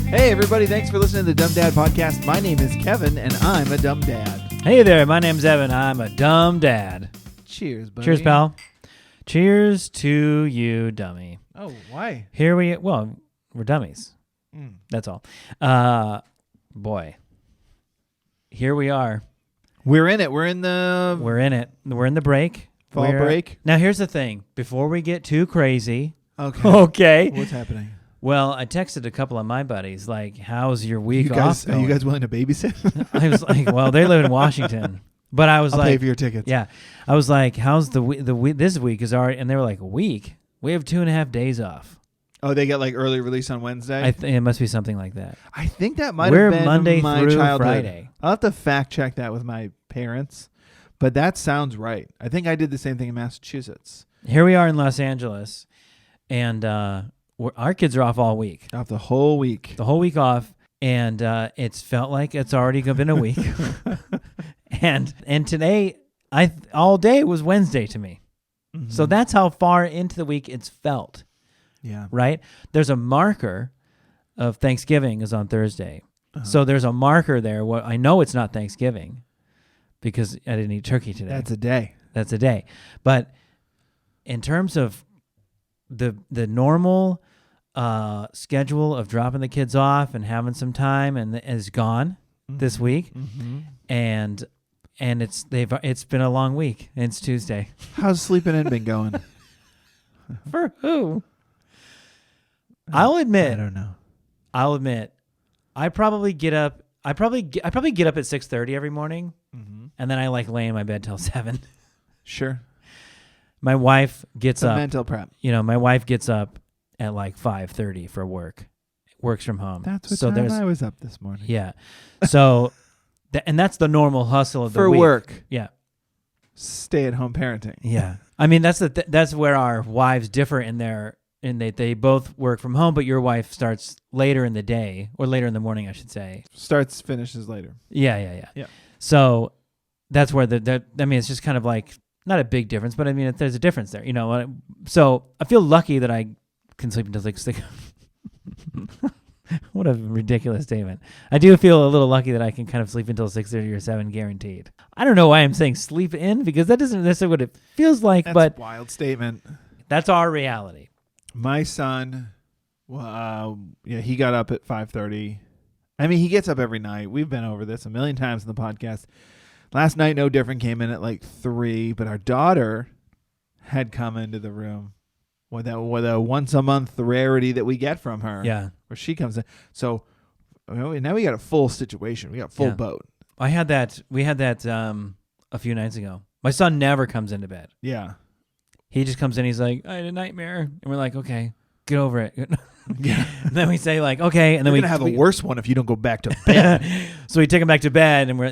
Hey, everybody. Thanks for listening to the Dumb Dad Podcast. My name is Kevin, and I'm a dumb dad. Hey there. My name's Evan. I'm a dumb dad. Cheers, buddy. Cheers, pal. Cheers to you, dummy. Oh, why? We're dummies. That's all. Boy. Here we are. We're in it. We're in the We're in it. We're in the break. fall break. Now, here's the thing. Before we get too crazy. Okay. What's happening? Well, I texted a couple of my buddies, like, how's your week off going? Are you guys willing to babysit? I was like, well, they live in Washington. But I was I'll like, pay for your tickets. Yeah. I was like, how's the week? This week is already, and they were like, a week? We have 2.5 days off. Oh, they get like early release on Wednesday? It must be something like that. I think that might have been Monday my through childhood. Friday. I'll have to fact check that with my parents, but that sounds right. I think I did the same thing in Massachusetts. Here we are in Los Angeles, and our kids are off all week. Off the whole week. The whole week off, and it's felt like it's already been a week. and today, all day was Wednesday to me. Mm-hmm. So that's how far into the week it's felt. Yeah. Right? There's a marker of Thanksgiving is on Thursday. Uh-huh. So there's a marker there. Well, I know it's not Thanksgiving because I didn't eat turkey today. That's a day. That's a day. But in terms of the normal schedule of dropping the kids off and having some time and is gone this week. Mm-hmm. And it's been a long week. And it's Tuesday. How's sleeping in been going? For who? I'll admit. I don't know. I'll admit. I probably get up. I probably get up at 6:30 every morning, and then I lay in my bed till 7. Sure. My wife gets up. Mental prep. My wife gets up at 5:30 for work. Works from home. That's what time I was up this morning. Yeah. So, and that's the normal hustle of the for week. work. Yeah. Stay-at-home parenting. Yeah. I mean, that's where our wives differ in they both work from home, but your wife starts later in the day or later in the morning, I should say. Finishes later. Yeah. So that's where it's just kind of not a big difference, but I mean, there's a difference there, So I feel lucky that I can sleep until 6. What a ridiculous statement. I do feel a little lucky that I can kind of sleep until 6:30 or 7 guaranteed. I don't know why I'm saying sleep in because that doesn't necessarily what it feels like, that's a wild statement. That's our reality. My son, he got up at 5:30. I mean, he gets up every night. We've been over this a million times in the podcast. Last night, no different, came in at 3, but our daughter had come into the room with a once-a-month rarity that we get from her. Yeah. Where she comes in. So now we got a full situation. We got full boat. We had that a few nights ago. My son never comes into bed. Yeah. He just comes in. He's like, I had a nightmare. And we're like, okay, get over it. Yeah. And then we say okay. And then we're going to have a worse one if you don't go back to bed. So we take him back to bed and we're,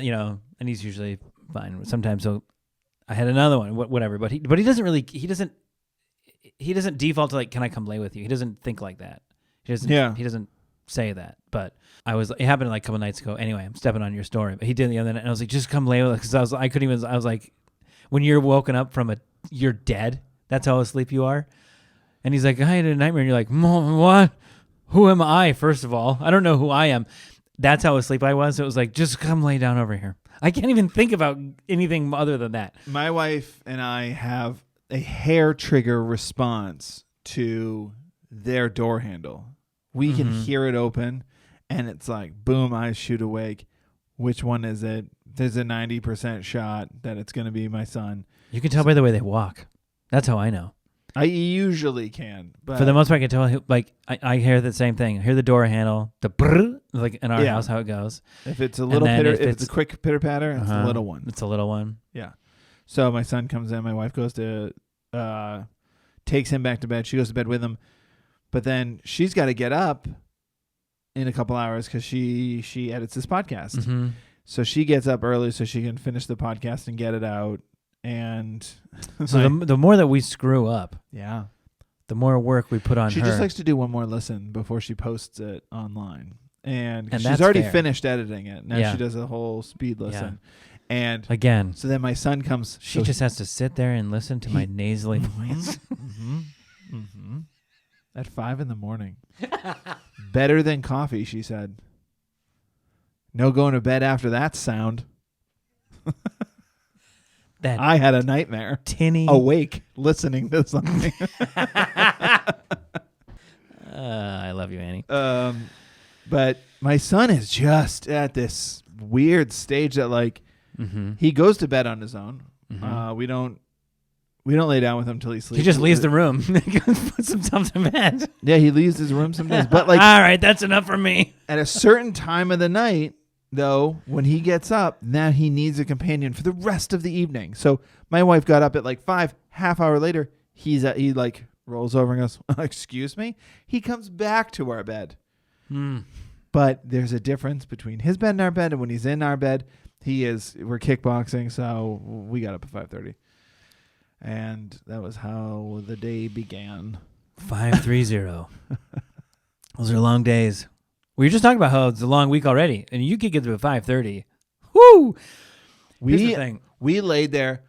and he's usually fine. Sometimes I had another one, whatever. But he doesn't he doesn't default to can I come lay with you? He doesn't think like that. He doesn't say that. But it happened a couple nights ago. Anyway, I'm stepping on your story. But he did the other night and I was like, just come lay with us. Because I was like, when you're woken up from you're dead. That's how asleep you are. And he's like, I had a nightmare. And you're like, Mom, what? Who am I, first of all? I don't know who I am. That's how asleep I was. So it was like, just come lay down over here. I can't even think about anything other than that. My wife and I have a hair trigger response to their door handle. We can hear it open, and it's like, boom, eyes shoot awake. Which one is it? There's a 90% shot that it's going to be my son. You can tell by the way they walk. That's how I know. I usually can. But for the most part, I can tell, I hear the same thing. I hear the door handle, the brrr, in our house, how it goes. If it's a little pitter, if it's a quick pitter patter, it's a little one. It's a little one. Yeah. So my son comes in, my wife goes to, takes him back to bed. She goes to bed with him. But then she's got to get up in a couple hours because she edits this podcast. Mm-hmm. So she gets up early so she can finish the podcast and get it out. And so the more that we screw up, the more work we put on her. She just likes to do one more listen before she posts it online. And she's already finished editing it. Now she does a whole speed listen. Yeah. And again, so then my son comes. She just has to sit there and listen to my nasally voice. At 5 a.m. Better than coffee, she said. No going to bed after that sound. That I had a nightmare. tinny. Awake, listening to something. I love you, Annie. But my son is just at this weird stage that like he goes to bed on his own. We don't lay down with him till he sleeps. He just leaves the room. Puts himself to bed. Yeah, he leaves his room some days. But like, all right, that's enough for me. at a certain time of the night, though, when he gets up, now he needs a companion for the rest of the evening. So my wife got up at like 5, half hour later. He like rolls over and goes, "Excuse me." He comes back to our bed. But there's a difference between his bed and our bed, and when he's in our bed, we're kickboxing, so we got up at 5:30. And that was how the day began. 5:30. Those are long days. We were just talking about how it's a long week already, and you could get to at 5:30. Woo! Here's the thing. We laid there.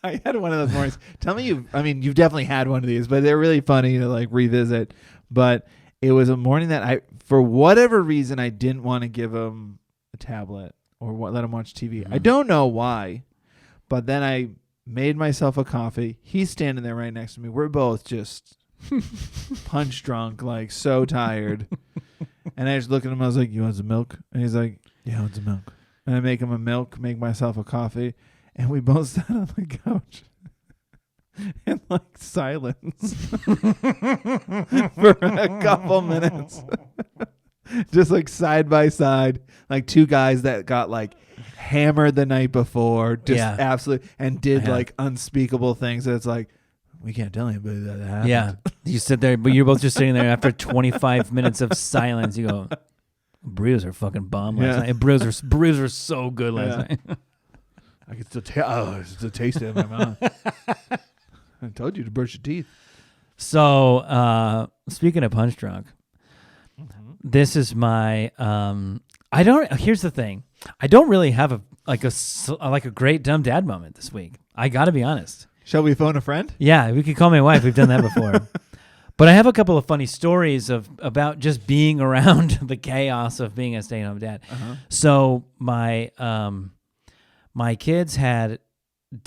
I had one of those mornings. Tell me you've definitely had one of these, but they're really funny to like revisit. But it was a morning that for whatever reason, I didn't want to give him a tablet or let him watch TV. I don't know why, but then I made myself a coffee. He's standing there right next to me. We're both just punch drunk, like so tired. And I just look at him. I was like, "You want some milk?" And he's like, "Yeah, I want some milk." And I make him a milk, make myself a coffee, and we both sat on the couch in like silence for a couple minutes. Just like side by side, like two guys that got like hammered the night before, just absolutely, and did like unspeakable things. It's like, we can't tell anybody that happened. Yeah, you sit there, but you're both just sitting there after 25 minutes of silence. You go, "Brews are fucking bomb last night. Brews were so good last night." I can still taste it in my mouth. I told you to brush your teeth. So, speaking of punch drunk, this is my. Here's the thing. I don't really have a great dumb dad moment this week. I got to be honest. Shall we phone a friend? Yeah, we could call my wife. We've done that before. But I have a couple of funny stories about just being around the chaos of being a stay-at-home dad. So my kids had.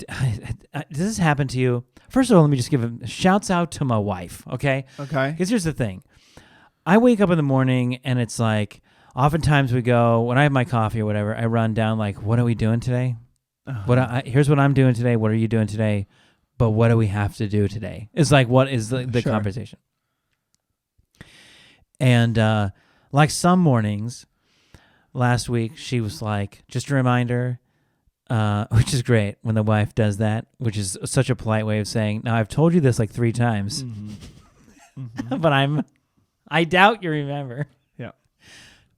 Does this happen to you? First of all, let me just give shouts out to my wife, okay? Okay. Because here's the thing. I wake up in the morning and it's like, oftentimes we go, when I have my coffee or whatever, I run down like, what are we doing today? Here's what I'm doing today. What are you doing today? But what do we have to do today? It's like, what is the conversation? And like some mornings, last week, she was like, just a reminder, which is great when the wife does that, which is such a polite way of saying, now I've told you this like 3 times, but I doubt you remember. Yeah.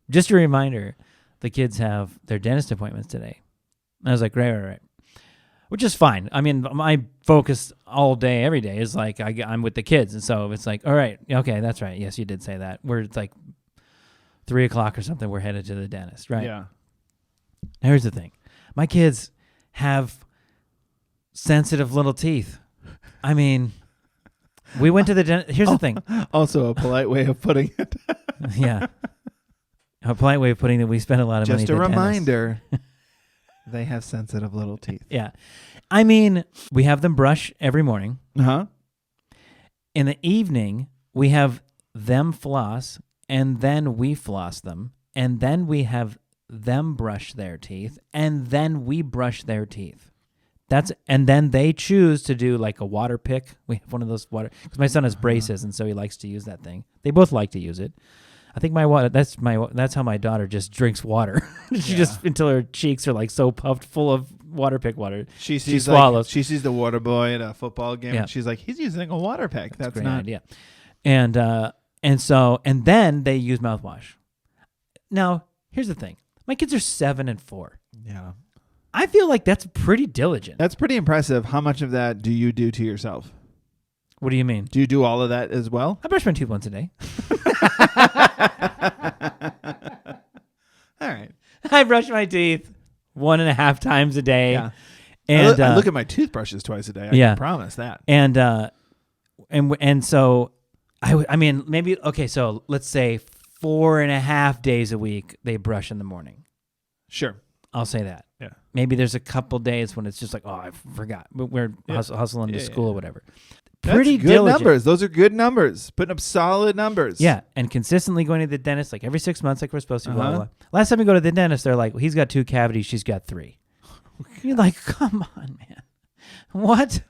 Just a reminder, the kids have their dentist appointments today. And I was like, right. Which is fine. I mean, my focus all day, every day is like I'm with the kids. And so it's like, all right, okay, that's right. Yes, you did say that. It's like 3 o'clock or something. We're headed to the dentist, right? Yeah. Now, here's the thing. My kids have sensitive little teeth. I mean, we went to the dentist. Here's the thing. Also a polite way of putting it. Yeah. A polite way of putting it. We spend a lot of money. Just a reminder. They have sensitive little teeth. Yeah. I mean, we have them brush every morning. Uh-huh. In the evening, we have them floss, and then we floss them, and then we have them brush their teeth, and then we brush their teeth. And then they choose to do like a water pick. We have one of those because my son has braces, and so he likes to use that thing. They both like to use it. I think that's how my daughter just drinks water. She just until her cheeks are like so puffed full of water pick water. She swallows. She sees the water boy at a football game, and she's like, he's using a water pick. That's a great not idea. And then they use mouthwash. Now, here's the thing. My kids are 7 and 4. Yeah. I feel like that's pretty diligent. That's pretty impressive. How much of that do you do to yourself? What do you mean? Do you do all of that as well? I brush my teeth once a day. All right. I brush my teeth 1.5 times a day. Yeah. And I look at my toothbrushes twice a day. I can promise that. And so I mean, maybe, okay, so let's say 4.5 days a week they brush in the morning. Sure. I'll say that. Yeah. Maybe there's a couple days when it's just like, oh, I forgot. But we're hustling to school or whatever. That's Pretty good diligent. numbers. Those are good numbers. Putting up solid numbers. Yeah, and consistently going to the dentist like every 6 months like we're supposed to. Blah, blah, blah. Last time we go to the dentist, they're like, well, he's got 2 cavities, she's got 3. You're like, come on, man. What?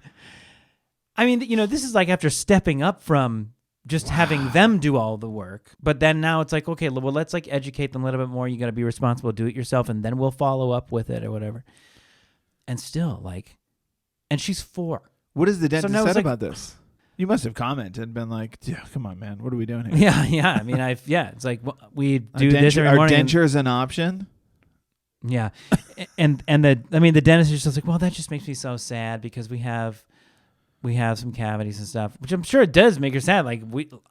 I mean, this is like after stepping up from just having them do all the work. But then now it's like, okay, well, let's like educate them a little bit more. You got to be responsible, do it yourself, and then we'll follow up with it or whatever. And still, like, and she's 4. What has the dentist said like, about this? You must have commented and been like, yeah, come on, man. What are we doing here? Yeah. I mean, it's like we do this every Are morning. dentures an option? Yeah. and the dentist is just like, well, that just makes me so sad because we have some cavities and stuff, which I'm sure it does make her sad. Like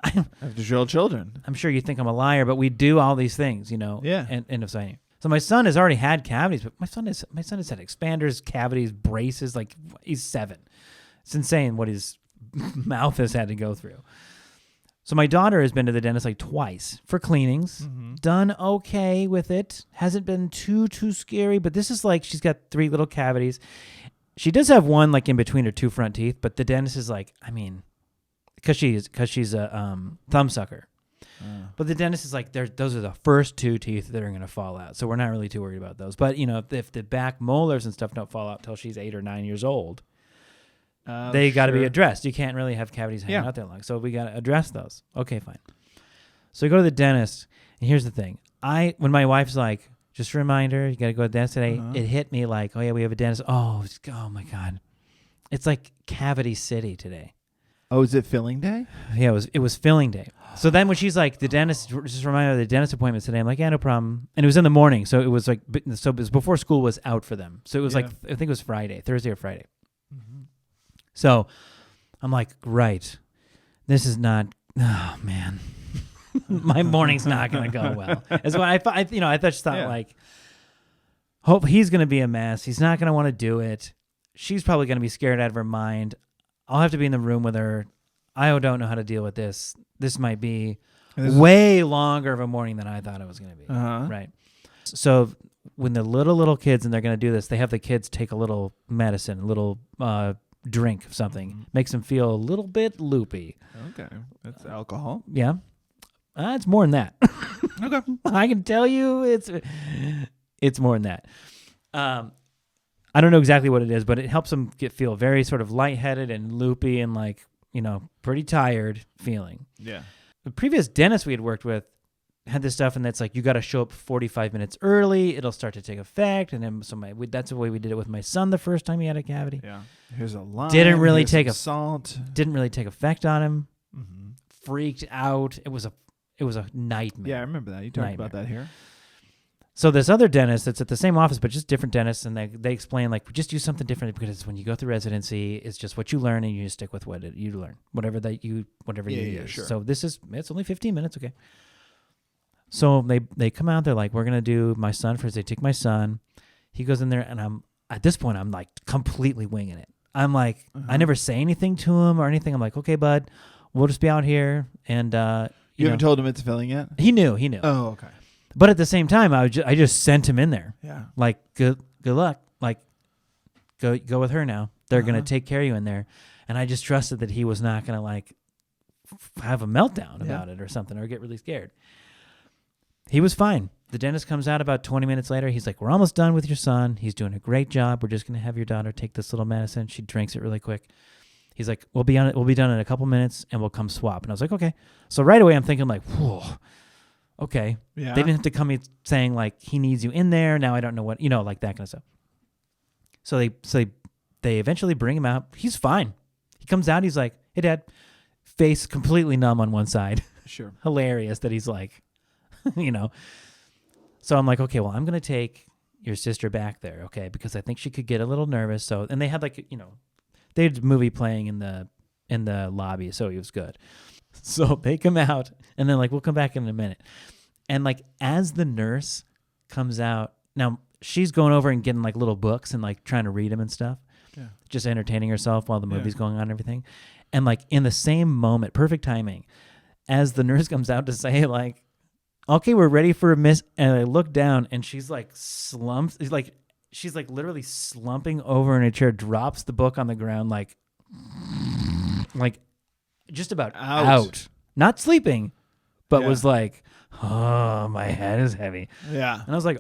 Have to show children. I'm sure you think I'm a liar, but we do all these things, Yeah. And end of saying. So my son has already had cavities, but my son has had expanders, cavities, braces. Like he's 7. It's insane what his mouth has had to go through. So my daughter has been to the dentist like twice for cleanings. Mm-hmm. Done okay with it. Hasn't been too scary, but this is like she's got 3 little cavities. She does have one like in between her 2 front teeth, but the dentist is like, I mean, because she's a thumb sucker. But the dentist is like, those are the first 2 teeth that are going to fall out. So we're not really too worried about those. But, if the back molars and stuff don't fall out till she's 8 or 9 years old, they got to be addressed. You can't really have cavities hanging out that long. So we got to address those. Okay, fine. So we go to the dentist. And here's the thing. When my wife's like, just a reminder, you got to go to the dentist today, it hit me like, oh, yeah, we have a dentist. Oh, my God. It's like Cavity City today. Oh, is it filling day? Yeah, it was filling day. So then when she's like, the dentist, just remind her of the dentist appointment today. I'm like, yeah, no problem. And it was in the morning. So it was like, so it was before school was out for them. So it was like, I think it was Thursday or Friday. Mm-hmm. So I'm like, right. This is not, oh man, my morning's not going to go well. That's what I just thought like, hope he's going to be a mess. He's not going to want to do it. She's probably going to be scared out of her mind. I'll have to be in the room with her. I don't know how to deal with this. This might be way longer of a morning than I thought it was going to be. Right. So when the little kids and they're going to do this, they have the kids take a little medicine, a little drink of something, makes them feel a little bit loopy. Okay. That's alcohol. Yeah. It's more than that. Okay. I can tell you it's more than that. I don't know exactly what it is, but it helps them feel very sort of lightheaded and loopy and like, pretty tired feeling. Yeah. The previous dentist we had worked with had this stuff, and that's like, you got to show up 45 minutes early. It'll start to take effect. And then that's the way we did it with my son the first time he had a cavity. Yeah. Here's a lime. Didn't really take salt. Didn't really take effect on him. Mm-hmm. Freaked out. It was a nightmare. Yeah, I remember that. You talked about that here. So this other dentist that's at the same office, but just different dentists, and they explain, like, just do something different because when you go through residency, it's just what you learn, and you just stick with what you learn, whatever you use. Sure. So it's only 15 minutes, okay. So they come out, they're like, we're gonna do my son first. They take my son, he goes in there, and at this point I'm like completely winging it. I'm like, I never say anything to him or anything. I'm like, okay, bud, we'll just be out here, and you haven't told him it's filling yet? He knew. Oh, okay. But at the same time, I just sent him in there. Yeah. Like, good luck. Like, go with her now. They're going to take care of you in there. And I just trusted that he was not going to, like, have a meltdown about it or something or get really scared. He was fine. The dentist comes out about 20 minutes later. He's like, we're almost done with your son. He's doing a great job. We're just going to have your daughter take this little medicine. She drinks it really quick. He's like, we'll be done in a couple minutes, and we'll come swap. And I was like, okay. So right away, I'm thinking, like, whoa. Okay. Yeah. They didn't have to come in saying like he needs you in there. Now I don't know what, like that kind of stuff. So they eventually bring him out. He's fine. He comes out. He's like, hey, Dad. Face completely numb on one side. Sure. Hilarious that he's like, So I'm like, okay, well, I'm going to take your sister back there. Okay. Because I think she could get a little nervous. So, and they had like, they had a movie playing in the lobby. So he was good. So they come out, and then like, we'll come back in a minute. And like, as the nurse comes out, now she's going over and getting like little books and like trying to read them and stuff. Yeah. Just entertaining herself while the movie's going on and everything. And like in the same moment, perfect timing, as the nurse comes out to say, like, okay, we're ready for a miss. And I look down and she's like slumps. She's like literally slumping over in a chair, drops the book on the ground, like just about out. Not sleeping, but was like, oh, my head is heavy. Yeah. And I was like,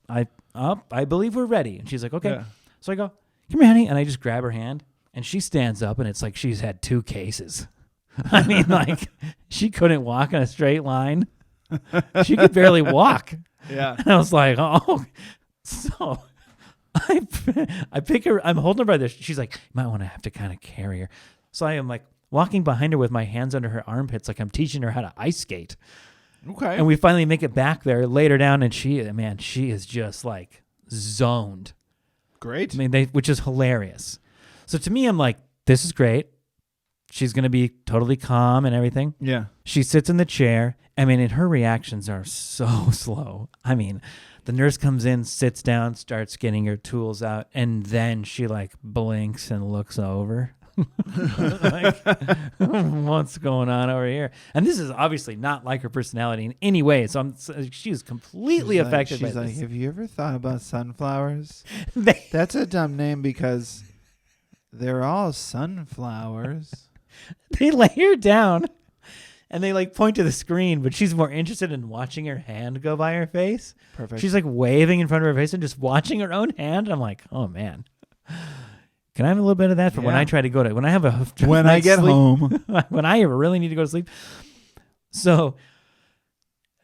I believe we're ready. And she's like, okay. Yeah. So I go, come here, honey. And I just grab her hand and she stands up and it's like she's had 2 cases. I mean, like she couldn't walk in a straight line. She could barely walk. Yeah. And I was like, oh, so I pick her, I'm holding her by this. She's like, you might want to have to kind of carry her. So I am like walking behind her with my hands under her armpits, like I'm teaching her how to ice skate. Okay. And we finally make it back there, lay her down, and she is just like zoned. Great. I mean, which is hilarious. So to me, I'm like, this is great. She's going to be totally calm and everything. Yeah. She sits in the chair. I mean, and her reactions are so slow. I mean, the nurse comes in, sits down, starts getting her tools out, and then she like blinks and looks over. Like, what's going on over here? And this is obviously not like her personality in any way. So she's completely affected by this. She's like, have you ever thought about sunflowers? That's a dumb name because they're all sunflowers. They lay her down and they like point to the screen, but she's more interested in watching her hand go by her face. Perfect. She's like waving in front of her face and just watching her own hand. And I'm like, oh man. Can I have a little bit of that for when I try to go to, when I have a, when I get home, when I really need to go to sleep. So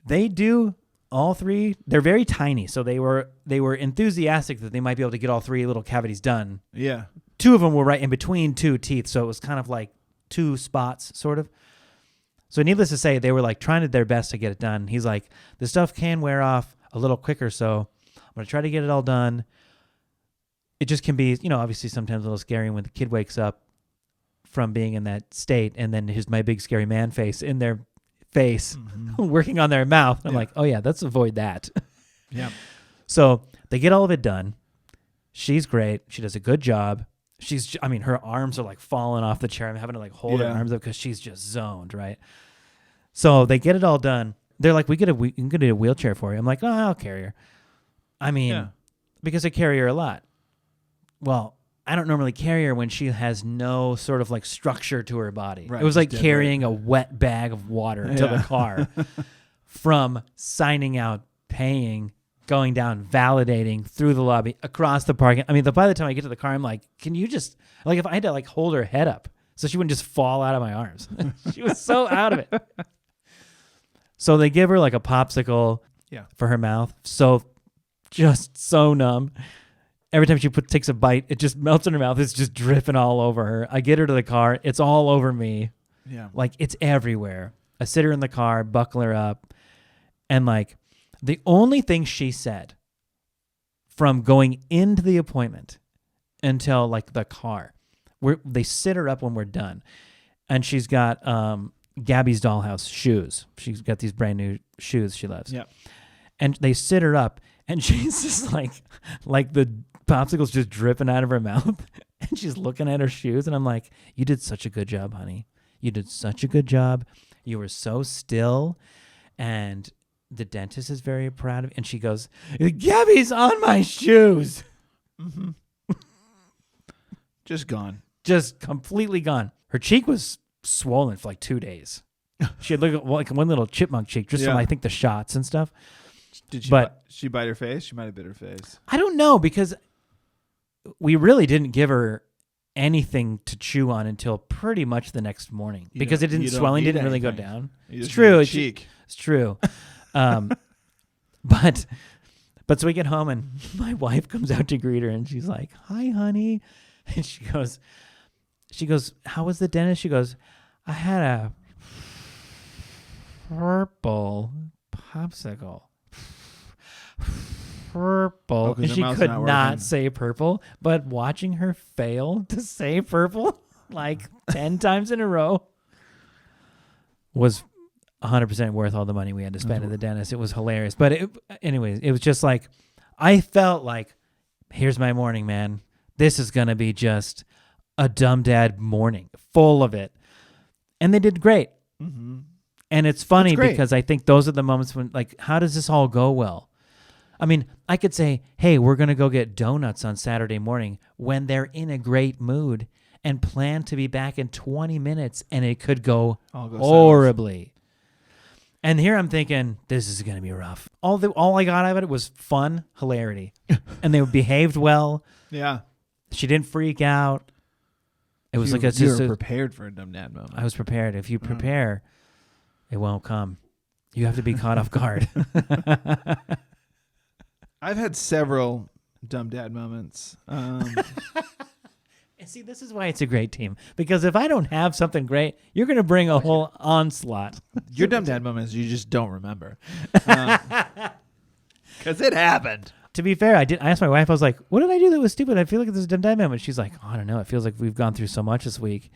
they do all 3. They're very tiny. So they were enthusiastic that they might be able to get all 3 little cavities done. Yeah. 2 of them were right in between 2 teeth. So it was kind of like 2 spots sort of. So needless to say, they were like trying their best to get it done. He's like, the stuff can wear off a little quicker. So I'm going to try to get it all done. It just can be, obviously sometimes a little scary when the kid wakes up from being in that state and then here's my big scary man face in their face working on their mouth. I'm like, oh yeah, let's avoid that. Yeah. So they get all of it done. She's great. She does a good job. Her arms are like falling off the chair. I'm having to like hold her arms up because she's just zoned, right? So they get it all done. They're like, we can get a wheelchair for you. I'm like, oh, I'll carry her. I mean, because I carry her a lot. Well, I don't normally carry her when she has no sort of like structure to her body. Right, it was like carrying a wet bag of water to the car from signing out, paying, going down, validating through the lobby, across the parking. I mean, by the time I get to the car, I'm like, can you just, like if I had to like hold her head up so she wouldn't just fall out of my arms. She was so out of it. So they give her like a popsicle for her mouth. So just so numb. Every time she takes a bite, it just melts in her mouth. It's just dripping all over her. I get her to the car. It's all over me. Yeah. Like, it's everywhere. I sit her in the car, buckle her up. And, like, the only thing she said from going into the appointment until, like, the car, they sit her up when we're done. And she's got Gabby's Dollhouse shoes. She's got these brand new shoes she loves. Yeah. And they sit her up, and she's just like the popsicle's just dripping out of her mouth and she's looking at her shoes and I'm like, you did such a good job, honey. You did such a good job. You were so still and the dentist is very proud of you. And she goes, Gabby's on my shoes. Mm-hmm. Just gone. Just completely gone. Her cheek was swollen for like 2 days. She had like one little chipmunk cheek just from I think the shots and stuff. Did she she bite her face? She might have bit her face. I don't know because we really didn't give her anything to chew on until pretty much the next morning because swelling didn't really go down. It's true. It's true. But so we get home and my wife comes out to greet her and she's like, hi, honey. And she goes, how was the dentist? She goes, I had a purple popsicle. Purple. And she could not say purple, but watching her fail to say purple like 10 times in a row was 100% worth all the money we had to spend at the dentist. It was hilarious. But anyways, it was just like, I felt like, here's my morning, man. This is going to be just a dumb dad morning full of it. And they did great. Mm-hmm. And it's funny That's great. because I think those are the moments when, like, how does this all go well? I mean, I could say, hey, we're going to go get donuts on Saturday morning when they're in a great mood and plan to be back in 20 minutes, and it could go horribly. And here I'm thinking, this is going to be rough. All I got out of it was fun, hilarity. And they behaved well. Yeah. She didn't freak out. It was like you were prepared for a dumb dad moment. I was prepared. If you prepare, it won't come. You have to be caught off guard. I've had several dumb dad moments. And see, this is why it's a great team. Because if I don't have something great, you're going to bring a whole onslaught. Your dumb dad moments you just don't remember. Because it happened. To be fair, I asked my wife, I was like, what did I do that was stupid? I feel like this is a dumb dad moment. She's like, oh, I don't know. It feels like we've gone through so much this week.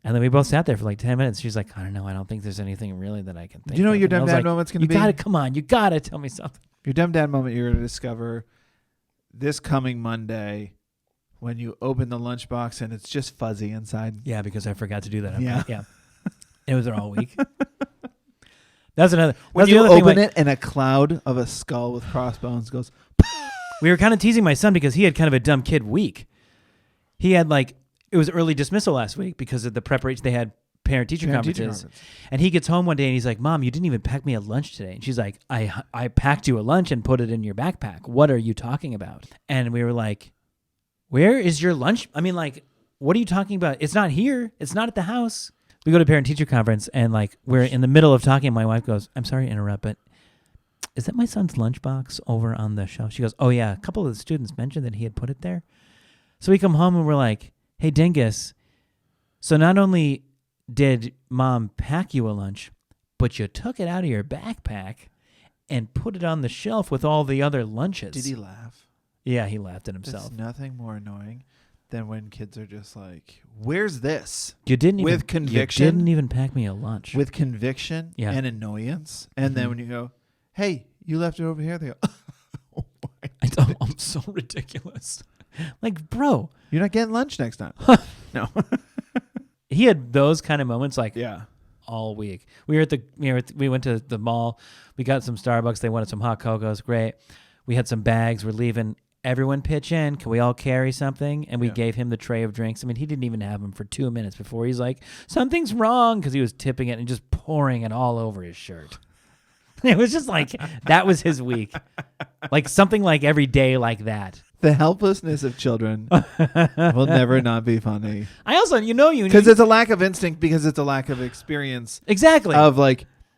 And then we both sat there for like 10 minutes. She's like, I don't know. I don't think there's anything really that I can think of. Do you know what your And I dumb was dad like, moment's going to be? You got to, come on. You got to tell me something. Your dumb dad moment you're going to discover this coming Monday when you open the lunchbox and it's just fuzzy inside. Yeah, because I forgot to do that. Yeah. Yeah. It was there all week. That's another. When That's you the other thing, open like, it and a cloud of a skull with crossbones goes... we were kind of teasing my son because he had kind of a dumb kid week. He had it was early dismissal last week because of the preparation. They had parent-teacher conferences. And he gets home one day and he's like, Mom, you didn't even pack me a lunch today. And she's like, I packed you a lunch and put it in your backpack. What are you talking about? And we were like, where is your lunch? I mean, what are you talking about? It's not here. It's not at the house. We go to parent-teacher conference and we're in the middle of talking. My wife goes, I'm sorry to interrupt, but is that my son's lunchbox over on the shelf? She goes, oh, yeah. A couple of the students mentioned that he had put it there. So we come home and we're like, hey, Dingus, so not only did Mom pack you a lunch, but you took it out of your backpack and put it on the shelf with all the other lunches. Did he laugh? Yeah, he laughed at himself. There's nothing more annoying than when kids are just like, where's this? With conviction. You didn't even pack me a lunch. With conviction and annoyance. And then when you go, hey, you left it over here. They go, oh my I'm so ridiculous. Bro. You're not getting lunch next time. No. He had those kind of moments yeah. all week. We went to the mall. We got some Starbucks. They wanted some hot cocos. Great. We had some bags. We're leaving. Everyone pitch in. Can we all carry something? And we gave him the tray of drinks. I mean, he didn't even have them for 2 minutes before he's like, something's wrong, because he was tipping it and just pouring it all over his shirt. It was just that was his week. Something every day like that. The helplessness of children will never not be funny. I also, because it's a lack of instinct, because it's a lack of experience. Exactly. Of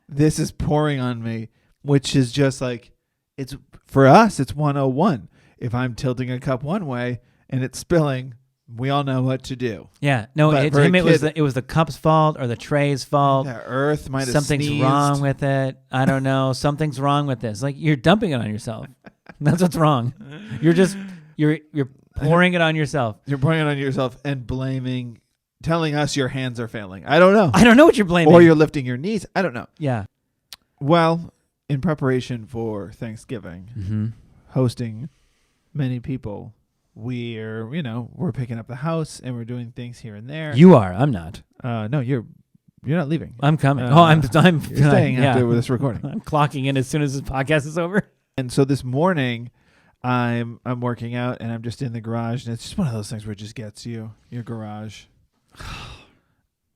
this is pouring on me, which is just it's for us, it's 101. If I'm tilting a cup one way and it's spilling, we all know what to do. Yeah. No, it was the cup's fault or the tray's fault. The earth might have Something's sneezed. wrong with it. I don't know. Something's wrong with this. You're dumping it on yourself. That's what's wrong. You're pouring it on yourself. You're pouring it on yourself and telling us your hands are failing. I don't know. I don't know what you're blaming. Or you're lifting your knees. I don't know. Yeah. Well, in preparation for Thanksgiving, hosting many people, we're picking up the house and we're doing things here and there. You are. I'm not. No, you're not leaving. I'm coming. I'm you're staying after this recording. I'm clocking in as soon as this podcast is over. And so this morning, I'm working out and I'm just in the garage, and it's just one of those things where it just gets you, your garage.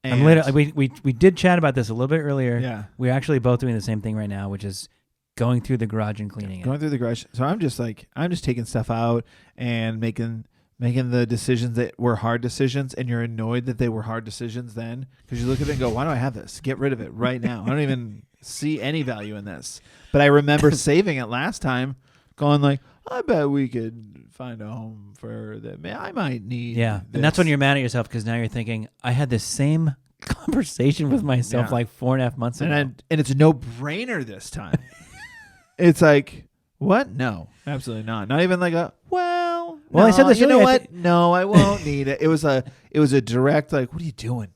I'm literally, we did chat about this a little bit earlier. Yeah, we're actually both doing the same thing right now, which is going through the garage and cleaning it. Going through the garage. So I'm just taking stuff out and making the decisions that were hard decisions, and you're annoyed that they were hard decisions then, because you look at it and go, why do I have this? Get rid of it right now. I don't even see any value in this. But I remember saving it last time, going I bet we could find a home for that. I might need this. And that's when you're mad at yourself, because now you're thinking, I had this same conversation with myself 4.5 months ago. And it's a no-brainer this time. It's what? No, absolutely not. Not even well, I said this. You know what? No, I won't need it. It was a direct what are you doing?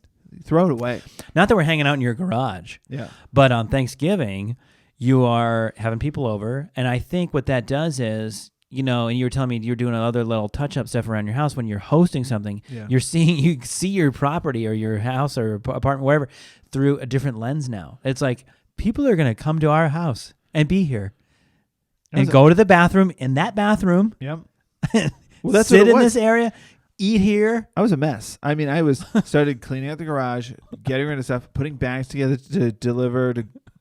Throw it away. Not that we're hanging out in your garage. Yeah. But on Thanksgiving, you are having people over, and I think what that does is and you were telling me you're doing other little touch-up stuff around your house when you're hosting something. Yeah. You see your property or your house or apartment, wherever, through a different lens now. It's like people are going to come to our house and be here and go to the bathroom in that bathroom. Yep. Well, that's sit what it in was. this area, eat here. I was a mess. I mean, I started cleaning out the garage, getting rid of stuff, putting bags together to deliver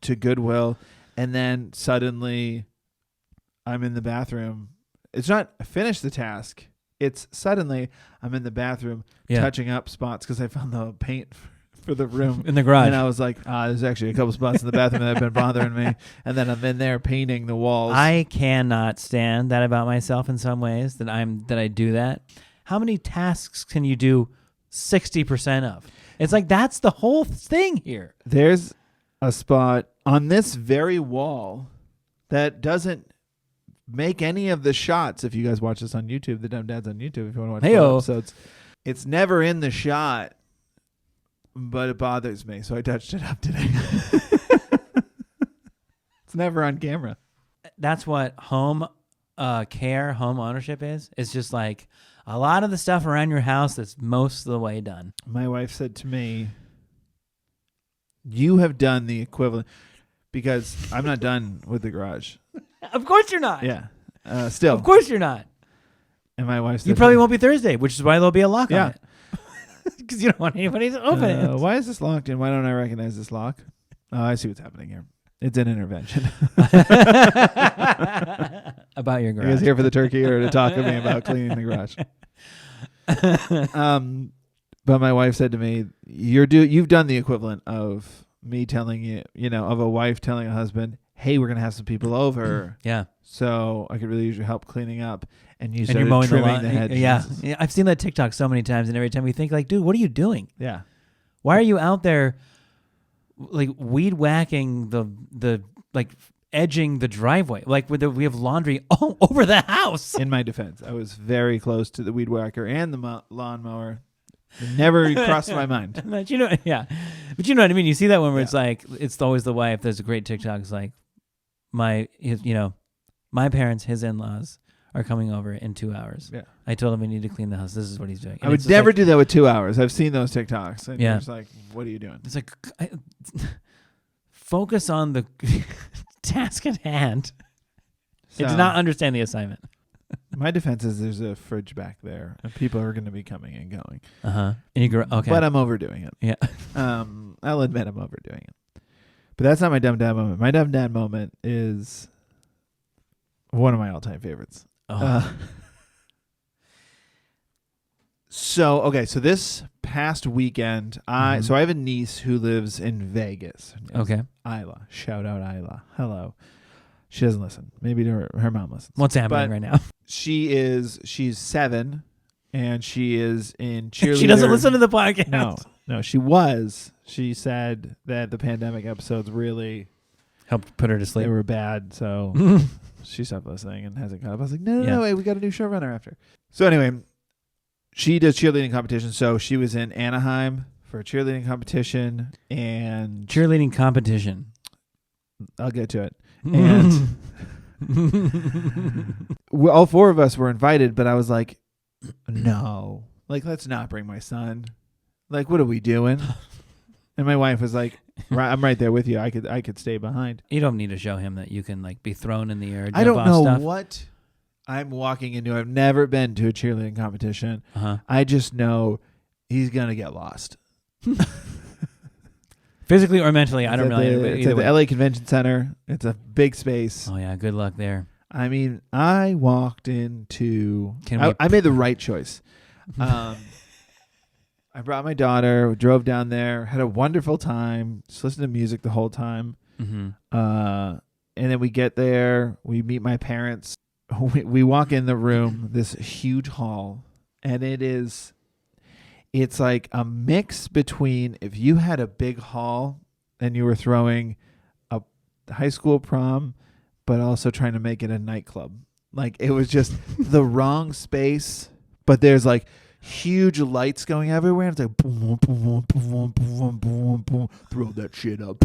to Goodwill, and then suddenly I'm in the bathroom. It's not finish the task. It's suddenly I'm in the bathroom touching up spots because I found the paint for the room in the garage. And I was like, there's actually a couple spots in the bathroom that have been bothering me. And then I'm in there painting the walls. I cannot stand that about myself in some ways, that I do that. How many tasks can you do 60% of? It's like, that's the whole thing here. There's a spot on this very wall that doesn't make any of the shots. If you guys watch this on YouTube, the Dumb Dads on YouTube, if you want to watch the episodes, it's never in the shot, but it bothers me. So I touched it up today. It's never on camera. That's what home ownership is. It's just like a lot of the stuff around your house that's most of the way done. My wife said to me, you have done the equivalent, because I'm not done with the garage. Of course you're not. Yeah. Still. Of course you're not. And my wife said, you probably won't be Thursday, which is why there'll be a lock on it. Because you don't want anybody to open it. Why is this locked and why don't I recognize this lock? Oh, I see what's happening here. It's an intervention. About your garage. You guys here for the turkey or to talk to me about cleaning the garage? But my wife said to me, you've done the equivalent of me telling you, of a wife telling a husband, hey, we're going to have some people over. Yeah. So I could really use your help cleaning up. And you're mowing trimming the hedges. Yeah. I've seen that TikTok so many times, and every time we think like, dude, what are you doing? Yeah. Why are you out there like weed whacking the like edging the driveway? Like we have laundry all over the house. In my defense, I was very close to the weed whacker and the lawnmower. It never crossed my mind. But you know what I mean? You see that one where it's like, it's always the wife. There's a great TikTok. It's like, my parents, his in-laws, are coming over in 2 hours. Yeah. I told him we need to clean the house. This is what he's doing. And I would never do that with 2 hours. I've seen those TikToks. And it's like, what are you doing? It's like, focus on the task at hand. So, it did not understand the assignment. My defense is there's a fridge back there, and people are going to be coming and going. Okay. But I'm overdoing it. Yeah. I'll admit I'm overdoing it. But that's not my dumb dad moment. My dumb dad moment is one of my all-time favorites. So this past weekend, I have a niece who lives in Vegas. Okay. Isla. Shout out Isla. Hello. She doesn't listen. Maybe her mom listens. What's happening right now? She's 7, and she is in cheerleader. She doesn't listen to the podcast. No, she was. She said that the pandemic episodes really helped put her to sleep. They were bad, so she stopped listening and hasn't caught up. I was like, no, wait, we got a new showrunner after. So anyway, she does cheerleading competition. So she was in Anaheim for a cheerleading competition, and cheerleading competition. I'll get to it. And all 4 of us were invited, but I was like, no, like, let's not bring my son. Like, what are we doing? And my wife was like, I'm right there with you. I could stay behind. You don't need to show him that you can like be thrown in the air. I don't know what I'm walking into. I've never been to a cheerleading competition. I just know he's going to get lost. Physically or mentally, I don't know. It's at the LA Convention Center. It's a big space. Oh, yeah. Good luck there. I mean, I walked into... I made the right choice. I brought my daughter, drove down there, had a wonderful time, just listened to music the whole time. And then we get there, we meet my parents. We walk in the room, this huge hall, and it's like a mix between if you had a big hall and you were throwing a high school prom, but also trying to make it a nightclub. Like, it was just the wrong space, but there's like huge lights going everywhere. And it's like boom, boom, boom, boom, boom, boom, throw that shit up,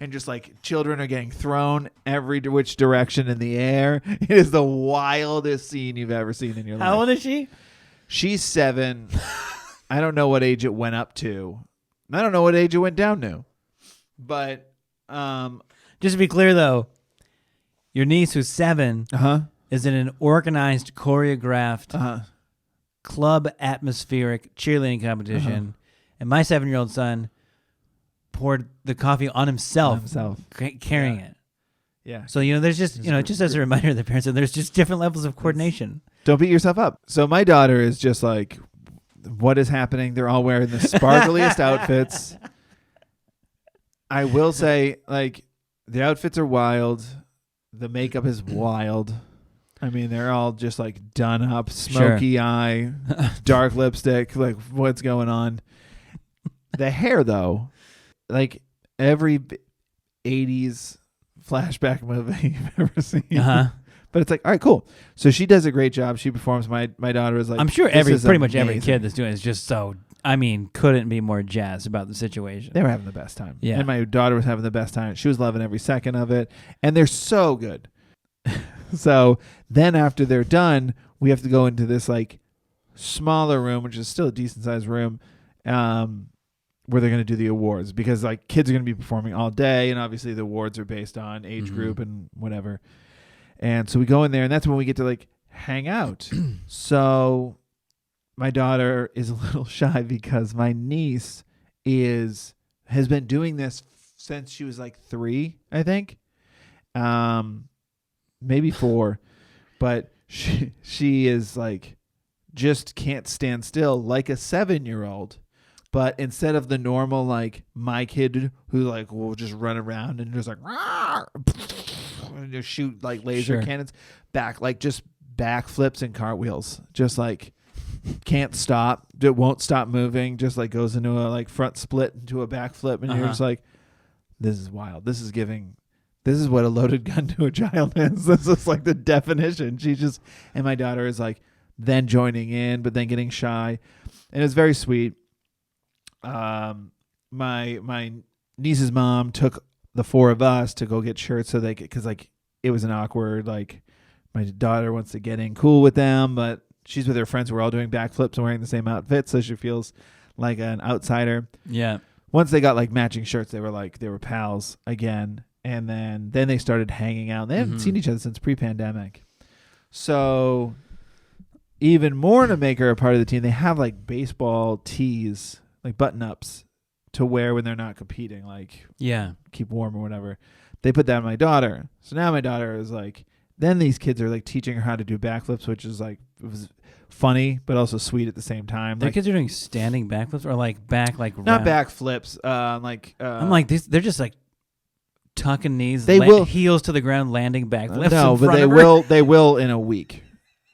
and just like children are getting thrown every which direction in the air. It is the wildest scene you've ever seen in your life. How old is she? She's 7. I don't know what age it went up to. I don't know what age it went down to. But just to be clear, though, your niece who's 7 uh-huh. is in an organized, choreographed, Uh-huh. club atmospheric cheerleading competition, and my 7-year-old son poured the coffee on himself, carrying it. Yeah. So there's just just as a reminder to the parents that there's just different levels of coordination. Don't beat yourself up. So my daughter is just like, what is happening? They're all wearing the sparkliest outfits. I will say, like, the outfits are wild. The makeup is wild. I mean, they're all just like done up, smoky eye, dark lipstick. Like, what's going on? The hair, though, like every 80s flashback movie you've ever seen. But it's like, all right, cool. So she does a great job. She performs. My daughter is like, I'm sure pretty much every amazing. kid that's doing it is just so. I mean, couldn't be more jazzed about the situation. They were having the best time. Yeah. And my daughter was having the best time. She was loving every second of it. And they're so good. So then after they're done, we have to go into this like smaller room, which is still a decent sized room, where they're going to do the awards, because like kids are going to be performing all day. And obviously the awards are based on age group and whatever. And so we go in there, and that's when we get to like hang out. So my daughter is a little shy because my niece has been doing this since she was like 3, I think. Maybe 4. But she is like, just can't stand still like a 7-year-old. But instead of the normal, like my kid who like will just run around and just like, and just shoot like laser cannons, just backflips and cartwheels, just like can't stop. It won't stop moving. Just like goes into a like front split into a backflip, and you're just like, this is wild. This is what a loaded gun to a child is. This is like the definition. And my daughter is like then joining in, but then getting shy, and it's very sweet. My niece's mom took the 4 of us to go get shirts so because like it was an awkward, like my daughter wants to get in cool with them, but she's with her friends who are all doing backflips and wearing the same outfit, so she feels like an outsider. Yeah. Once they got like matching shirts, they were pals again, and then they started hanging out. They haven't seen each other since pre-pandemic. So even more to make her a part of the team, they have like baseball tees, like button-ups to wear when they're not competing, like keep warm or whatever. They put that on my daughter. So now my daughter is like, then these kids are like teaching her how to do backflips, which is like, it was funny, but also sweet at the same time. Their like, kids are doing standing backflips or like back, like not round. backflips. I'm like, they're just like tucking knees, heels to the ground, landing backflips. No, but they will in a week.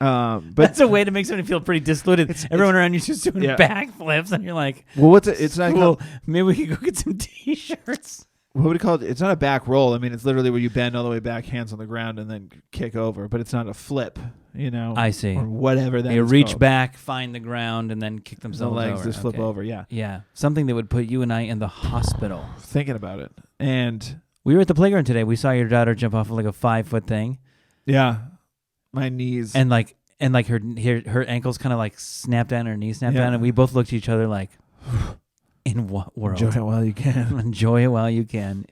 But that's a way to make somebody feel pretty dislocated. Everyone around you just doing backflips, and you're like, well, it's not cool. Maybe we could go get some t-shirts. What would you call it? It's not a back roll. I mean, it's literally where you bend all the way back, hands on the ground, and then kick over. But it's not a flip, I see. or whatever that is. They reach called. back, find the ground, and then kick themselves over. The legs just flip over. Yeah, yeah. Something that would put you and I in the hospital. Thinking about it, and we were at the playground today. We saw your daughter jump off of like a 5-foot thing. Yeah, my knees and her ankles kind of like snapped down, her knees snapped down, and we both looked at each other like, in what world? Enjoy it while you can. Enjoy it while you can.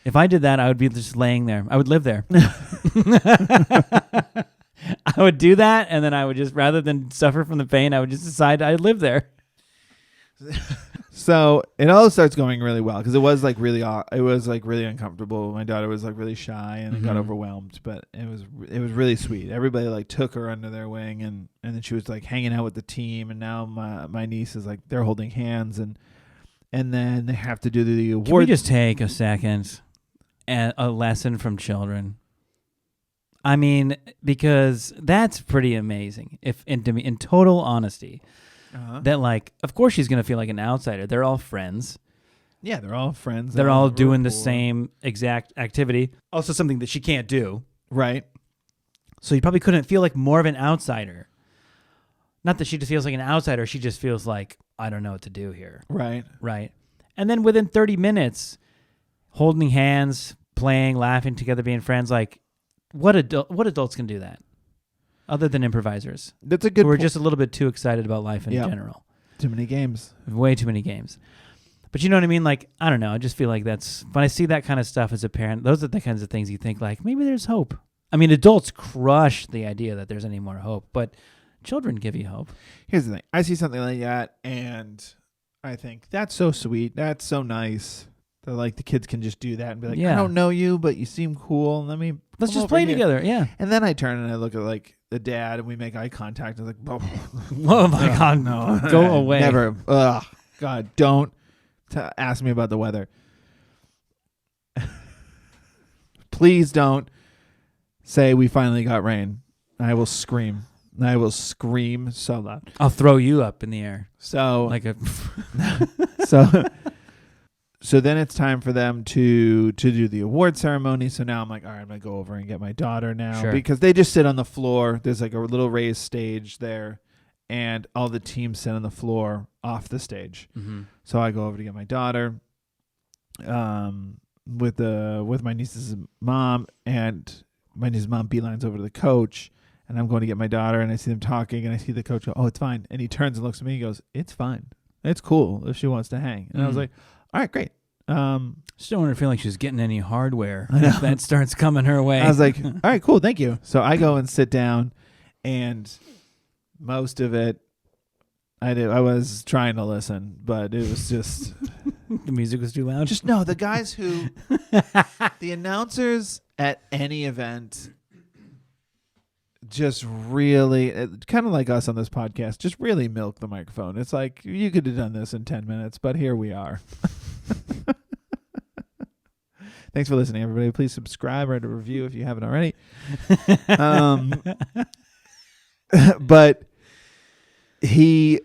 If I did that, I would be just laying there. I would live there. I would do that, and then I would just, rather than suffer from the pain, I would just decide I'd live there. So it all starts going really well, because it was like really uncomfortable. My daughter was like really shy and got overwhelmed, but it was really sweet. Everybody like took her under their wing, and then she was like hanging out with the team. And now my niece is like, they're holding hands, and then they have to do the award. Can we just take a second and a lesson from children? I mean, because that's pretty amazing. In total honesty. That like, of course she's gonna feel like an outsider. They're all friends. Yeah, they're all friends. They're all doing the same exact activity. Also something that she can't do. Right. So you probably couldn't feel like more of an outsider. Not that she just feels like an outsider. She just feels like, I don't know what to do here. Right. Right. And then within 30 minutes, holding hands, playing, laughing together, being friends, like what adults can do that other than improvisers? That's a good We're just a little bit too excited about life in general. Too many games. Way too many games. But you know what I mean? Like, I don't know. I just feel like that's, when I see that kind of stuff as a parent, those are the kinds of things you think like, maybe there's hope. I mean, adults crush the idea that there's any more hope, but children give you hope. Here's the thing. I see something like that, and I think, that's so sweet. That's so nice. That, like, the kids can just do that and be like, I don't know you, but you seem cool. Let's just play together. Yeah. And then I turn and I look at, like, the dad, and we make eye contact. And I was like, oh my God, no. Go away. Never. Ugh. God, don't ask me about the weather. Please don't say we finally got rain. I will scream. I will scream so loud. I'll throw you up in the air. So like a so then it's time for them to do the award ceremony. So now I'm like, all right, I'm gonna go over and get my daughter now, because they just sit on the floor. There's like a little raised stage there, and all the teams sit on the floor off the stage. Mm-hmm. So I go over to get my daughter, with my niece's mom, and my niece's mom beelines over to the coach. And I'm going to get my daughter, and I see them talking, and I see the coach go, oh, it's fine. And he turns and looks at me and goes, it's fine. It's cool if she wants to hang. And I was like, all right, great. Just don't want her to feel like she's getting any hardware if that starts coming her way. I was like, all right, cool, thank you. So I go and sit down, and most of it, I was trying to listen, but it was just... The music was too loud? Just no, the guys who... the announcers at any event... just really, kind of like us on this podcast, just really milk the microphone. It's like, you could have done this in 10 minutes, but here we are. Thanks for listening, everybody. Please subscribe, write a review if you haven't already. But he's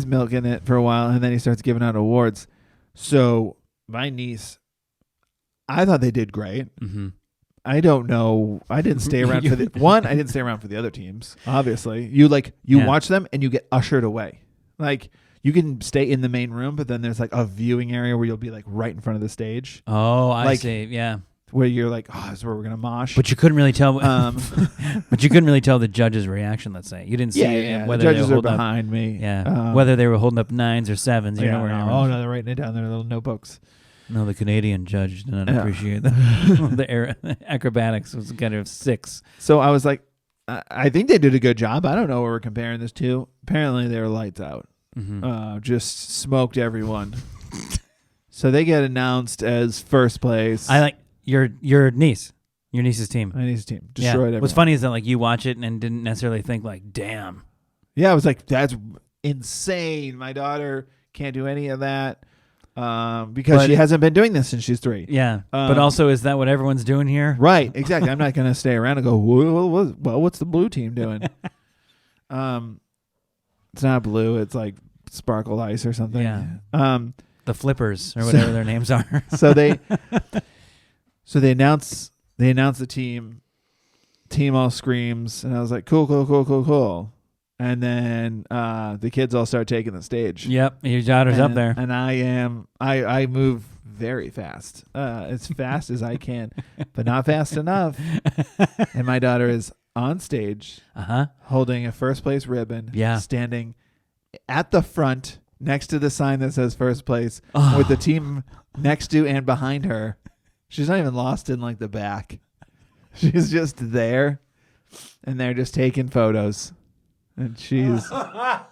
milking it for a while, and then he starts giving out awards. So my niece, I thought they did great. Mm-hmm. I don't know. I didn't stay around for I didn't stay around for the other teams. Obviously, you watch them and you get ushered away. Like, you can stay in the main room, but then there's like a viewing area where you'll be like right in front of the stage. Oh, I see. Yeah, where you're like, oh, this is where we're gonna mosh. But you couldn't really tell. But you couldn't really tell the judges' reaction. Let's say you didn't see whether the judges they were are behind me. Yeah, whether they were holding up 9s or 7s. You know, oh no, they're writing it down in their little notebooks. No, the Canadian judge did not appreciate the acrobatics. It was kind of 6. So I was like, I think they did a good job. I don't know what we're comparing this to. Apparently they were lights out. Mm-hmm. Just smoked everyone. So they get announced as first place. I like your niece. Your niece's team. My niece's team. Destroyed everyone. What's funny is that like you watch it and didn't necessarily think like, damn. Yeah, I was like, that's insane. My daughter can't do any of that. Because she hasn't been doing this since she's 3. Yeah. But also, is that what everyone's doing here? Right. Exactly. I'm not going to stay around and go, well, what's the blue team doing? It's not blue. It's like sparkle ice or something. Yeah. The flippers or whatever their names are. So they announce the team. Team all screams, and I was like, cool. And then the kids all start taking the stage. Yep, your daughter's up there. And I move very fast. As fast as I can, but not fast enough. And my daughter is on stage, holding a first place ribbon, standing at the front next to the sign that says first place, with the team next to and behind her. She's not even lost in like the back. She's just there, and they're just taking photos. And she's a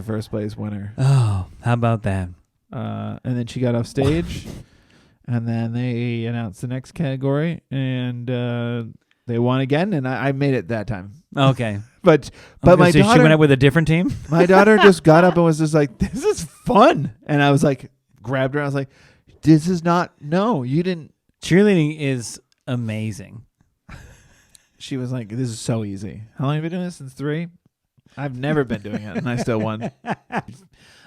first place winner. Oh, how about that? And then she got off stage, and then they announced the next category, and they won again, and I made it that time. Okay. But my daughter, she went up with a different team? My daughter just got up and was just like, this is fun. And I was like, grabbed her. I was like, this is not, no, you didn't. Cheerleading is amazing. She was like, this is so easy. How long have you been doing this? Since 3? I've never been doing it, and I still won. I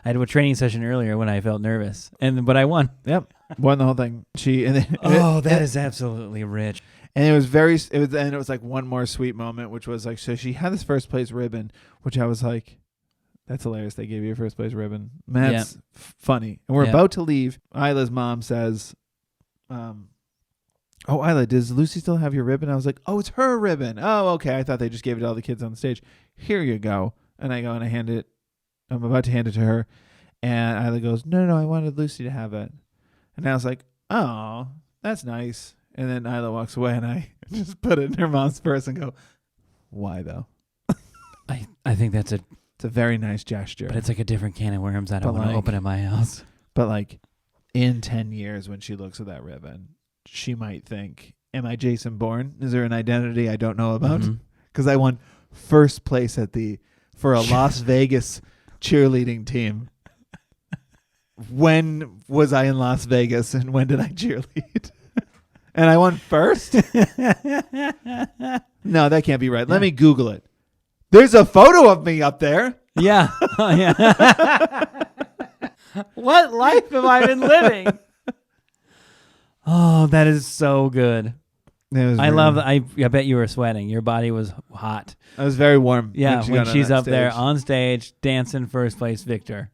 had a training session earlier when I felt nervous, but I won. Yep, won the whole thing. That is absolutely rich. And it was like one more sweet moment, which was like, so she had this first place ribbon, which I was like, that's hilarious. They gave you a first place ribbon. Man, that's funny. And we're about to leave. Isla's mom says, oh, Isla, does Lucy still have your ribbon? I was like, oh, it's her ribbon. Oh, okay. I thought they just gave it to all the kids on the stage. Here you go. And I go and I hand it. I'm about to hand it to her. And Isla goes, no, I wanted Lucy to have it. And I was like, oh, that's nice. And then Isla walks away and I just put it in her mom's purse and go, why though? I think it's a very nice gesture. But it's like a different can of worms I don't want to open at my house. But like in 10 years when she looks at that ribbon, she might think, am I Jason Bourne? Is there an identity I don't know about? Because I won first place for a Las Vegas cheerleading team. When was I in Las Vegas and when did I cheerlead? And I won first? No, that can't be right. Let me Google it. There's a photo of me up there. Yeah. Oh, yeah. What life have I been living? Oh, that is so good. I love that. I bet you were sweating. Your body was hot. I was very warm. Yeah, when she's up there on stage dancing first place victor.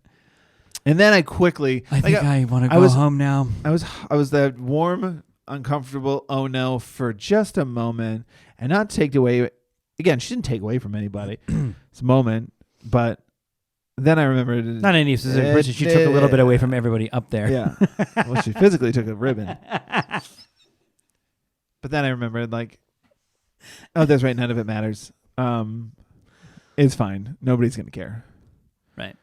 And then I quickly... I think I want to go home now. I was that warm, uncomfortable, oh no, for just a moment. And not take away... Again, she didn't take away from anybody. It's a moment. But then I remembered... Not any specific person. She took a little bit away from everybody up there. Yeah. Well, she physically took a ribbon. But then I remembered, like... Oh, that's right. None of it matters. It's fine. Nobody's going to care. Right.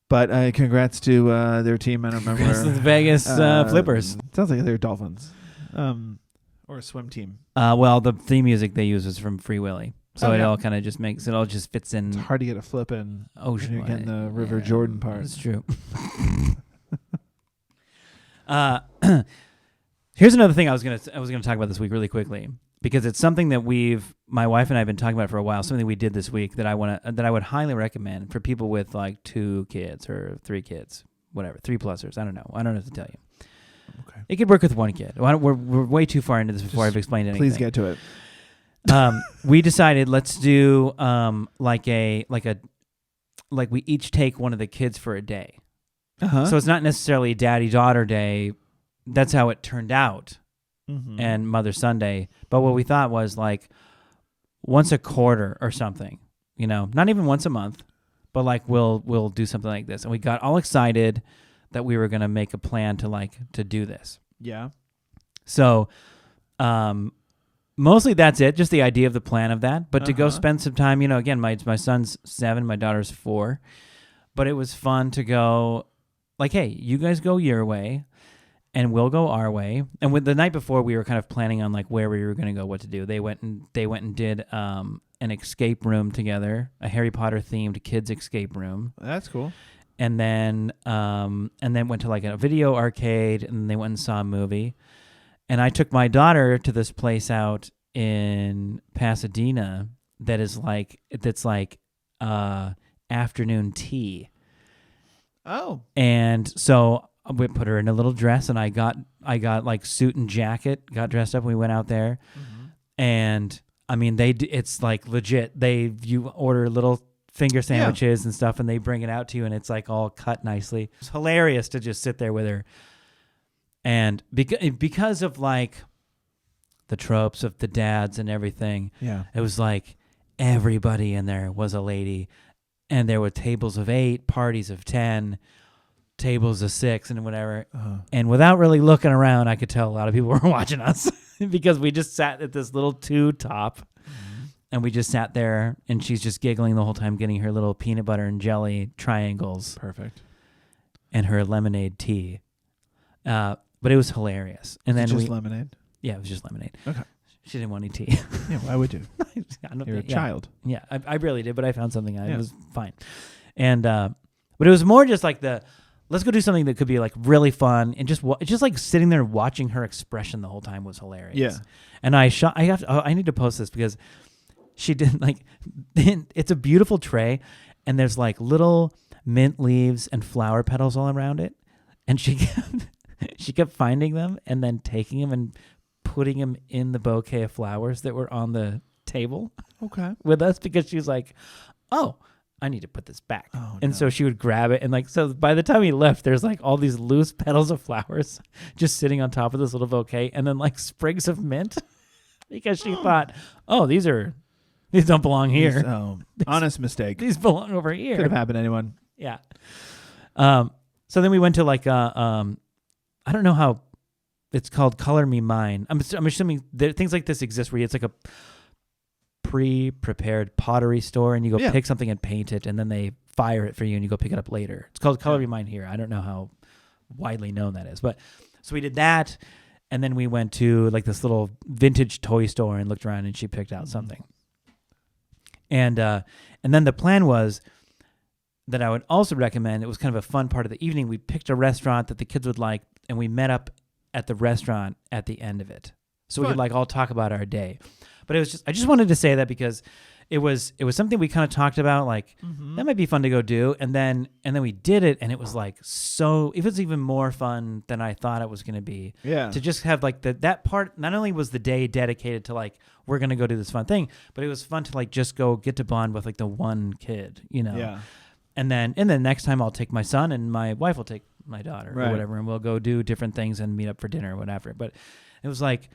But congrats to their team. I don't remember. Congrats to the Vegas Flippers. Sounds like they're Dolphins. Or a swim team. Well, the theme music they use was from Free Willy. So it all kind of just makes, it all just fits in. It's hard to get a flip in. Ocean. You're getting the River Jordan part. That's true. Here's another thing I was gonna talk about this week really quickly, because it's something that my wife and I have been talking about for a while. Something we did this week that I would highly recommend for people with like 2 kids or 3 kids, whatever, 3+ers. I don't know what to tell you. Okay. It could work with 1 kid. We're way too far into this before I've explained anything. Please get to it. We decided let's do like we each take one of the kids for a day. Uh-huh. So it's not necessarily daddy-daughter day. That's how it turned out. Mm-hmm. And Mother Sunday. But what we thought was like once a quarter or something, not even once a month, but like we'll do something like this. And we got all excited that we were going to make a plan to do this. Yeah. So, mostly that's it. Just the idea of the plan of that, but to go spend some time, again, my son's 7, my daughter's 4, but it was fun to go like, hey, you guys go your way and we'll go our way. And with the night before, we were kind of planning on like where we were going to go, what to do. They went and did an escape room together, a Harry Potter themed kids escape room. That's cool. And then went to like a video arcade, and they went and saw a movie. And I took my daughter to this place out in Pasadena that's like afternoon tea. Oh. And so we put her in a little dress, and I got like suit and jacket, got dressed up, and we went out there. Mm-hmm. And I mean, it's like legit. You order little finger sandwiches and stuff, and they bring it out to you, and it's like all cut nicely. It's hilarious to just sit there with her. And because of like the tropes of the dads and everything, it was like everybody in there was a lady, and there were tables of 8, parties of 10, tables of 6, and whatever. And without really looking around, I could tell a lot of people were watching us because we just sat at this little 2-top. And we just sat there, and she's just giggling the whole time, getting her little peanut butter and jelly triangles. Perfect. And her lemonade tea. But it was hilarious. And then just lemonade? Yeah, it was just lemonade. Okay. She didn't want any tea. Yeah, why would you? You're a child. Yeah, I really did, but I found something. It was fine. And but it was more just like let's go do something that could be like really fun, and just like sitting there watching her expression the whole time was hilarious. Yeah. And I need to post this because she did it's a beautiful tray, and there's like little mint leaves and flower petals all around it, and she kept finding them and then taking them and putting them in the bouquet of flowers that were on the table Okay. with us because she was like, oh, I need to put this back. Oh, and no. so she would grab it. And like, so by the time he left, there's like all these loose petals of flowers just sitting on top of this little bouquet and then like sprigs of mint because she thought, oh, these don't belong here. Honest mistake. These belong over here. Could have happened to anyone. Yeah. So then we went to like I don't know how it's called. Color Me Mine. I'm assuming things like this exist where it's like a pre-prepared pottery store and you go pick something and paint it and then they fire it for you and you go pick it up later. It's called Color Me Mine here. I don't know how widely known that is, but so we did that and then we went to like this little vintage toy store and looked around and she picked out something. And then the plan was that I would also recommend, it was kind of a fun part of the evening. We picked a restaurant that the kids would like and we met up at the restaurant at the end of it. So we could like all talk about our day. But I just wanted to say that because it was something we kind of talked about, like that might be fun to go do. And then we did it and it was like, it was even more fun than I thought it was going to be. Yeah. To just have like that part, not only was the day dedicated to like, we're going to go do this fun thing, but it was fun to like just go get to bond with like the one kid, you know? Yeah. And then next time I'll take my son and my wife will take my daughter or whatever. And we'll go do different things and meet up for dinner or whatever. But it was like,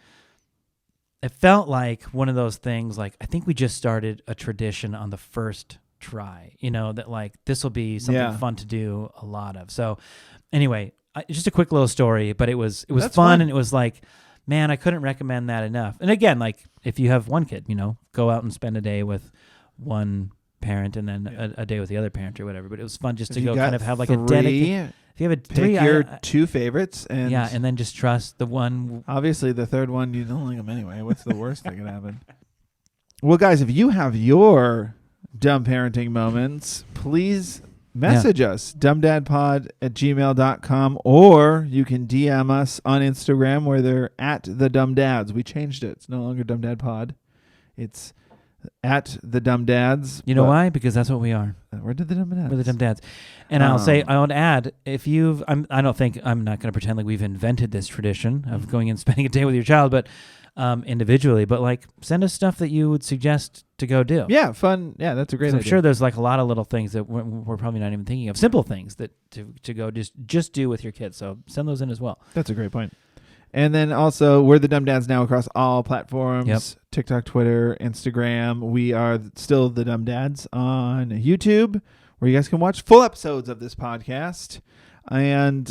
it felt like one of those things, like, I think we just started a tradition on the first try, you know, that like, this will be something fun to do a lot of. So anyway, just a quick little story, but it was fun. And it was like, man, I couldn't recommend that enough. And again, like if you have one kid, you know, go out and spend a day with one parent and then a day with the other parent or whatever. But it was fun just to go kind of have like a dedicated. If you have pick your two favorites and and then just trust the one. Obviously, the third one you don't like them anyway. What's the worst that could happen? Well, guys, if you have your dumb parenting moments, please message us, dumbdadpod@gmail.com, or you can DM us on Instagram where they're at the Dumb Dads. We changed it. It's no longer Dumb Dad Pod. It's at the Dumb Dads. You know why? Because that's what we are. We're the Dumb Dads. We're the Dumb Dads. And I would add, if I'm not going to pretend like we've invented this tradition of going and spending a day with your child, but individually, but like send us stuff that you would suggest to go do. Yeah, fun. Yeah, that's a great idea. I'm sure there's like a lot of little things that we're probably not even thinking of, simple things that to go just do with your kids. So send those in as well. That's a great point. And then also, we're the Dumb Dads now across all platforms, TikTok, Twitter, Instagram. We are still the Dumb Dads on YouTube, where you guys can watch full episodes of this podcast. And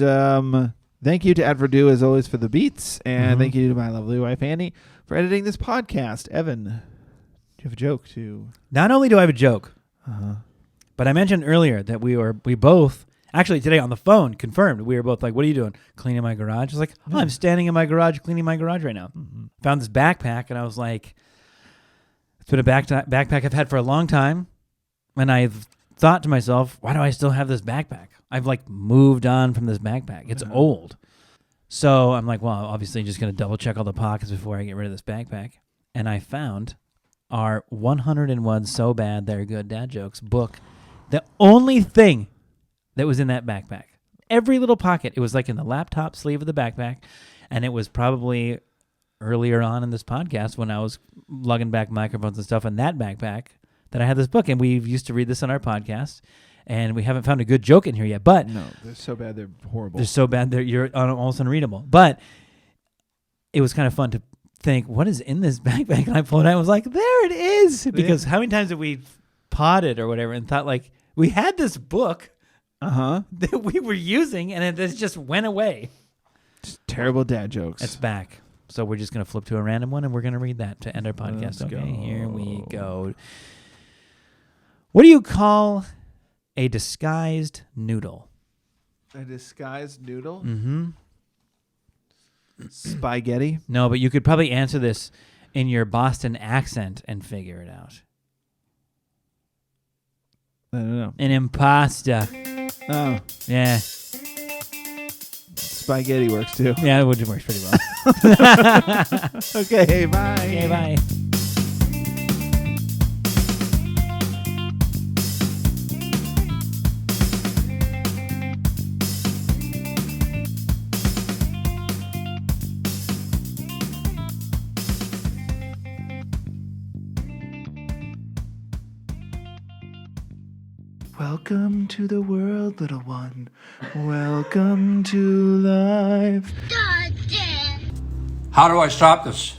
thank you to Ed Verdu, as always, for the beats. And thank you to my lovely wife, Annie, for editing this podcast. Evan, do you have a joke to... Not only do I have a joke, but I mentioned earlier that we both... Actually, today on the phone, confirmed. We were both like, what are you doing? Cleaning my garage? I was like, I'm standing in my garage cleaning my garage right now. Found this backpack, and I was like, it's been a backpack I've had for a long time. And I've thought to myself, why do I still have this backpack? I've like moved on from this backpack. It's old. So I'm like, well, obviously just going to double check all the pockets before I get rid of this backpack. And I found our 101 So Bad They're Good Dad Jokes book. The only thing that was in that backpack. Every little pocket. It was like in the laptop sleeve of the backpack. And it was probably earlier on in this podcast when I was lugging back microphones and stuff in that backpack that I had this book. And we used to read this on our podcast. And we haven't found a good joke in here yet. But no, they're so bad they're horrible. They're so bad you're almost unreadable. But it was kind of fun to think, what is in this backpack? And I pulled it out and was like, there it is. Because how many times have we potted or whatever and thought like, we had this book that we were using, and it just went away. Just terrible dad jokes. It's back. So we're just going to flip to a random one, and we're going to read that to end our podcast. Let's go. Here we go. What do you call a disguised noodle? A disguised noodle? Mm-hmm. Spaghetti? No, but you could probably answer this in your Boston accent and figure it out. I don't know. An impasta. Oh. Yeah. Spaghetti works too. Yeah, it works pretty well. Okay, bye. Okay, bye. Welcome to the world, little one. Welcome to life. How do I stop this?